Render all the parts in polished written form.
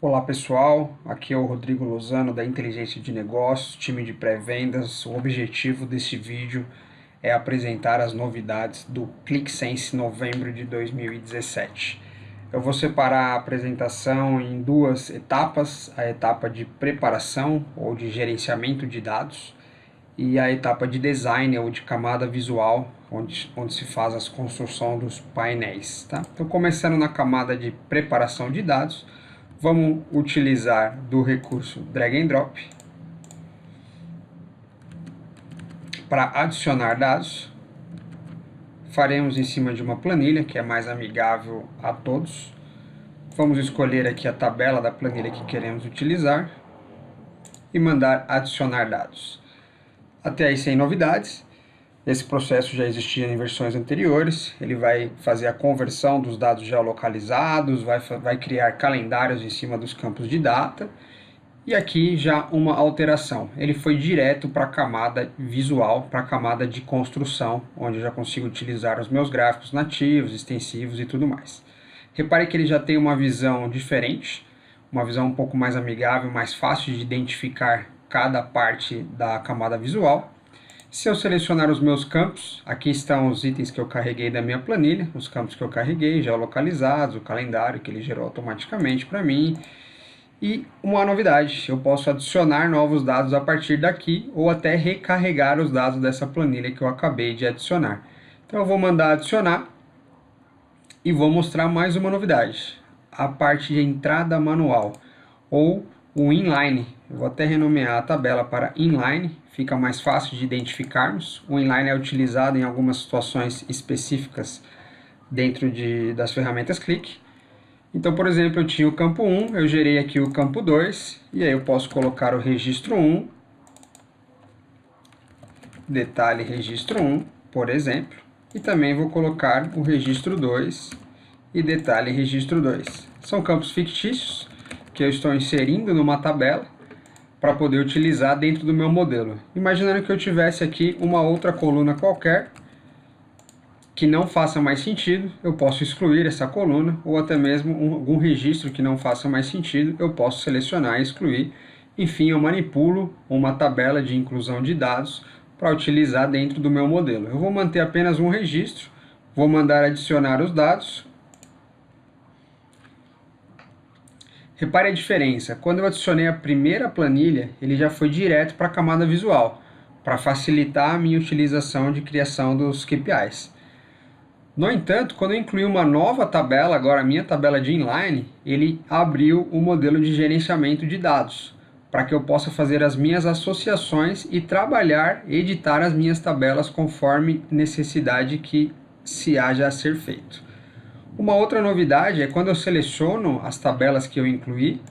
Olá pessoal, aqui é o Rodrigo Lozano da Inteligência de Negócios, time de pré-vendas. O objetivo desse vídeo é apresentar as novidades do ClickSense novembro de 2017. Eu vou separar a apresentação em duas etapas, a etapa de preparação ou de gerenciamento de dados e a etapa de design ou de camada visual, onde se faz a construção dos painéis. Tá? Então, começando na camada de preparação de dados, vamos utilizar do recurso Drag and Drop para adicionar dados. Faremos em cima de uma planilha que é mais amigável a todos. Vamos escolher aqui a tabela da planilha que queremos utilizar e mandar adicionar dados. Até aí sem novidades. Esse processo já existia em versões anteriores. Ele vai fazer a conversão dos dados geolocalizados, vai criar calendários em cima dos campos de data. E aqui já uma alteração. Ele foi direto para a camada visual, para a camada de construção, onde eu já consigo utilizar os meus gráficos nativos, extensivos e tudo mais. Repare que ele já tem uma visão diferente, uma visão um pouco mais amigável, mais fácil de identificar cada parte da camada visual. Se eu selecionar os meus campos, aqui estão os itens que eu carreguei da minha planilha, os campos que eu carreguei, geolocalizados, o calendário que ele gerou automaticamente para mim. E uma novidade, eu posso adicionar novos dados a partir daqui ou até recarregar os dados dessa planilha que eu acabei de adicionar. Então eu vou mandar adicionar e vou mostrar mais uma novidade, a parte de entrada manual ou o inline. Eu vou até renomear a tabela para inline, fica mais fácil de identificarmos. O inline é utilizado em algumas situações específicas dentro das ferramentas Click. Então, por exemplo, eu tinha o campo 1, eu gerei aqui o campo 2, e aí eu posso colocar o registro 1, detalhe registro 1, por exemplo, e também vou colocar o registro 2 e detalhe registro 2. São campos fictícios que eu estou inserindo numa tabela para poder utilizar dentro do meu modelo. Imaginando que eu tivesse aqui uma outra coluna qualquer que não faça mais sentido, eu posso excluir essa coluna, ou até mesmo algum registro que não faça mais sentido, eu posso selecionar e excluir. Enfim, eu manipulo uma tabela de inclusão de dados para utilizar dentro do meu modelo. Eu vou manter apenas um registro, vou mandar adicionar os dados. Repare a diferença, quando eu adicionei a primeira planilha, ele já foi direto para a camada visual, para facilitar a minha utilização de criação dos KPIs. No entanto, quando eu incluí uma nova tabela, agora a minha tabela de inline, ele abriu o modelo de gerenciamento de dados, para que eu possa fazer as minhas associações e trabalhar, editar as minhas tabelas conforme necessidade que se haja a ser feito. Uma outra novidade é quando eu seleciono as tabelas que eu incluí,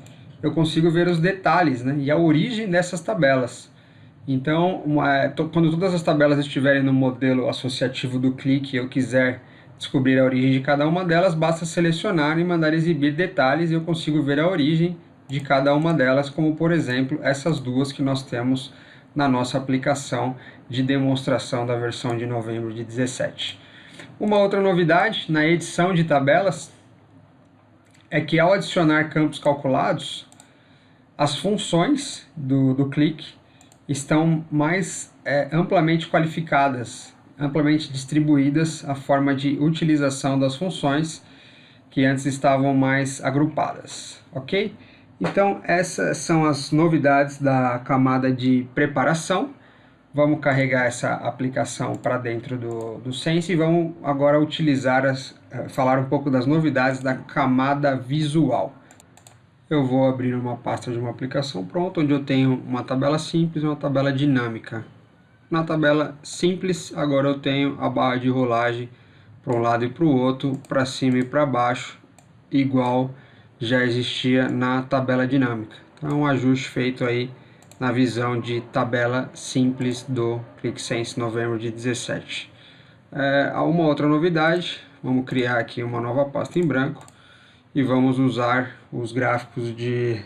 eu consigo ver os detalhes, né, e a origem dessas tabelas. Então, quando todas as tabelas estiverem no modelo associativo do Click e eu quiser descobrir a origem de cada uma delas, basta selecionar e mandar exibir detalhes e eu consigo ver a origem de cada uma delas, como por exemplo essas duas que nós temos na nossa aplicação de demonstração da versão de novembro de 17. Uma outra novidade na edição de tabelas é que ao adicionar campos calculados, as funções do Click estão mais amplamente qualificadas, amplamente distribuídas a forma de utilização das funções que antes estavam mais agrupadas, ok? Então essas são as novidades da camada de preparação. Vamos carregar essa aplicação para dentro do Sense e vamos agora falar um pouco das novidades da camada visual. Eu vou abrir uma pasta de uma aplicação pronta, onde eu tenho uma tabela simples e uma tabela dinâmica. Na tabela simples, agora eu tenho a barra de rolagem para um lado e para o outro, para cima e para baixo, igual já existia na tabela dinâmica. Então é um ajuste feito aí na visão de tabela simples do ClickSense novembro de 17. Há uma outra novidade, vamos criar aqui uma nova pasta em branco e vamos usar os gráficos de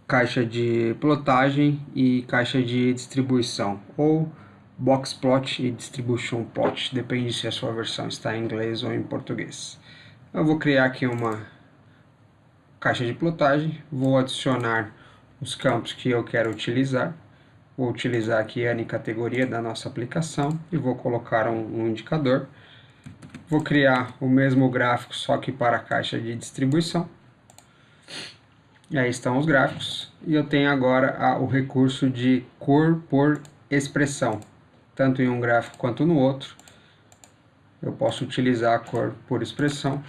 caixa de plotagem e caixa de distribuição, ou box plot e distribution plot, depende se a sua versão está em inglês ou em português. Eu vou criar aqui uma caixa de plotagem, vou adicionar os campos que eu quero utilizar. Vou utilizar aqui a categoria da nossa aplicação e vou colocar um indicador. Vou criar o mesmo gráfico, só que para a caixa de distribuição. E aí estão os gráficos. E eu tenho agora o recurso de cor por expressão, tanto em um gráfico quanto no outro. Eu posso utilizar a cor por expressão.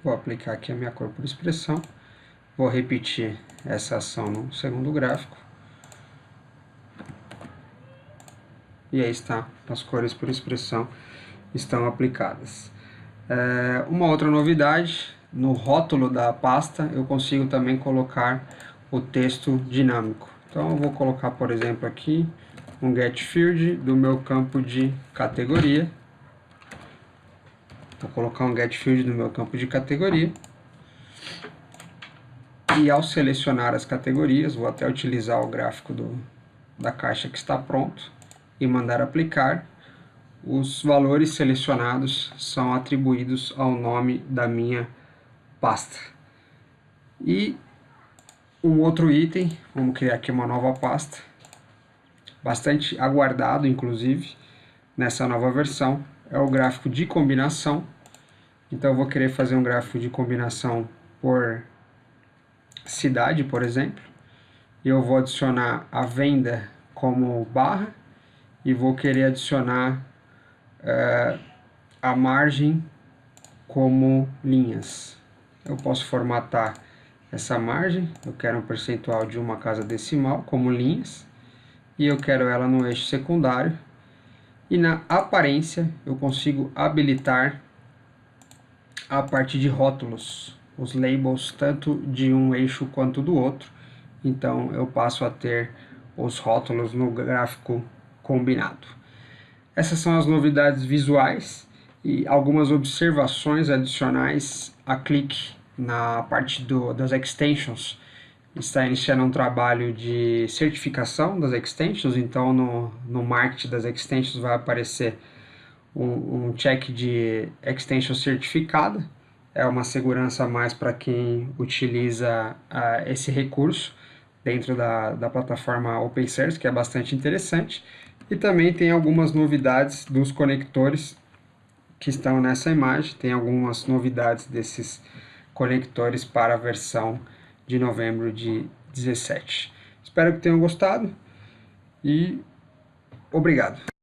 Vou aplicar aqui a minha cor por expressão. Vou repetir essa ação no segundo gráfico. E aí está, as cores por expressão estão aplicadas. Uma outra novidade, no rótulo da pasta eu consigo também colocar o texto dinâmico. Então eu vou colocar, por exemplo, aqui um get field do meu campo de categoria. Vou colocar um get field no meu campo de categoria. E ao selecionar as categorias, vou até utilizar o gráfico da caixa que está pronto e mandar aplicar. Os valores selecionados são atribuídos ao nome da minha pasta. E um outro item, vamos criar aqui uma nova pasta, bastante aguardado inclusive nessa nova versão, é o gráfico de combinação. Então eu vou querer fazer um gráfico de combinação por cidade, por exemplo, e eu vou adicionar a venda como barra e vou querer adicionar a margem como linhas. Eu posso formatar essa margem, eu quero um percentual de uma casa decimal como linhas, e eu quero ela no eixo secundário, e na aparência eu consigo habilitar a parte de rótulos, os labels tanto de um eixo quanto do outro, então eu passo a ter os rótulos no gráfico combinado. Essas são as novidades visuais e algumas observações adicionais a clique na parte das extensions. Está iniciando um trabalho de certificação das extensions, então no marketing das extensions vai aparecer um check de extension certificada. É uma segurança a mais para quem utiliza esse recurso dentro da plataforma Open Source, que é bastante interessante. E também tem algumas novidades dos conectores que estão nessa imagem, tem algumas novidades desses conectores para a versão de novembro de 17. Espero que tenham gostado e obrigado.